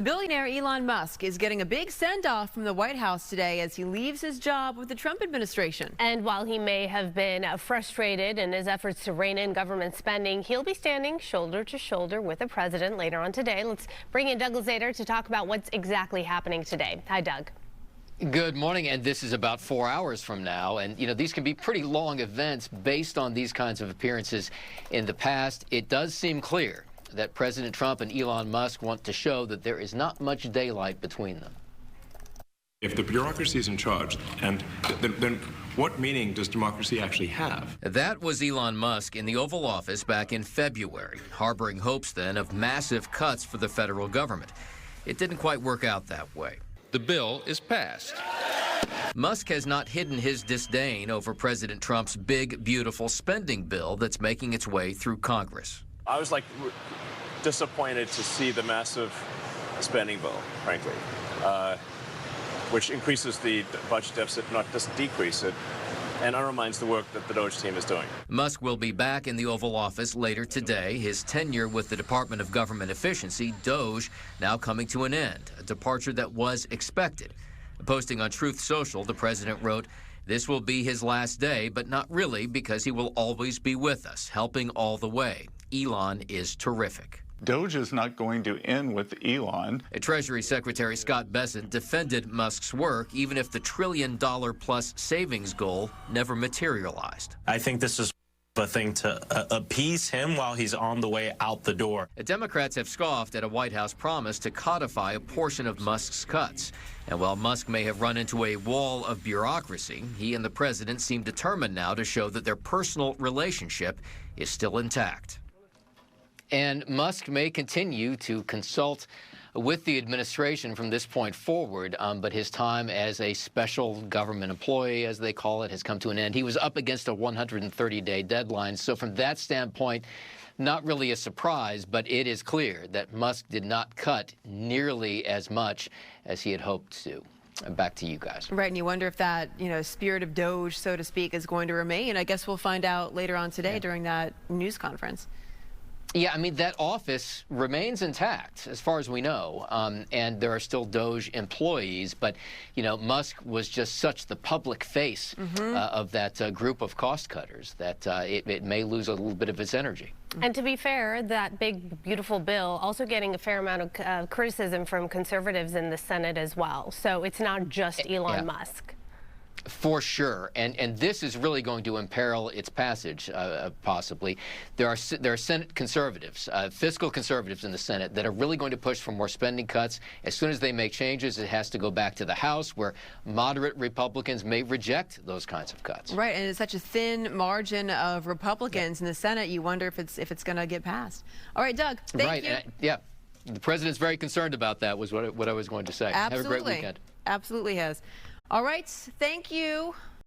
Billionaire Elon Musk is getting a big send-off from the White House today as he leaves his job with the Trump administration. And while he may have been frustrated in his efforts to rein in government spending, he'll be standing shoulder to shoulder with the president later on today. Let's bring in Doug Lazater to talk about what's exactly happening today. Hi, Doug. Good morning, and this is about 4 hours from now. And, these can be pretty long events based on these kinds of appearances in the past. It does seem clear that President Trump and Elon Musk want to show that there is not much daylight between them. If the bureaucracy is in charge, and then what meaning does democracy actually have? That was Elon Musk in the Oval Office back in February, harboring hopes then of massive cuts for the federal government. It didn't quite work out that way. The bill is passed. Musk has not hidden his disdain over President Trump's big, beautiful spending bill that's making its way through Congress. I was disappointed to see the massive spending bill, frankly, which increases the budget deficit, not just decrease it, and undermines the work that the DOGE team is doing. Musk will be back in the Oval Office later today. His tenure with the Department of Government Efficiency, DOGE, now coming to an end, a departure that was expected. Posting on Truth Social, the president wrote, "This will be his last day, but not really, because he will always be with us, helping all the way. Elon is terrific." DOGE is not going to end with Elon. Treasury Secretary Scott Bessent defended Musk's work, even if the $1 trillion-plus savings goal never materialized. I think this is a thing to appease him while he's on the way out the door. Democrats have scoffed at a White House promise to codify a portion of Musk's cuts. And while Musk may have run into a wall of bureaucracy, he and the president seem determined now to show that their personal relationship is still intact. And Musk may continue to consult with the administration from this point forward, but his time as a special government employee, as they call it, has come to an end. He was up against a 130-day deadline, so from that standpoint, not really a surprise, but it is clear that Musk did not cut nearly as much as he had hoped to. Back to you guys. Right, and you wonder if that, spirit of DOGE, so to speak, is going to remain. I guess we'll find out later on today during that news conference. Yeah, that office remains intact as far as we know, and there are still DOGE employees, but, Musk was just such the public face of that group of cost cutters that it may lose a little bit of its energy. And to be fair, that big, beautiful bill also getting a fair amount of criticism from conservatives in the Senate as well. So it's not just Elon Musk. For sure, and this is really going to imperil its passage, possibly. There are Senate conservatives, fiscal conservatives in the Senate that are really going to push for more spending cuts. As soon as they make changes, it has to go back to the House, where moderate Republicans may reject those kinds of cuts. Right, and it's such a thin margin of Republicans in the Senate. You wonder if it's going to get passed. All right, Doug, thank you. Yeah, the president's very concerned about that. Was what I was going to say. Absolutely. Have a great weekend. Absolutely has. All right, thank you.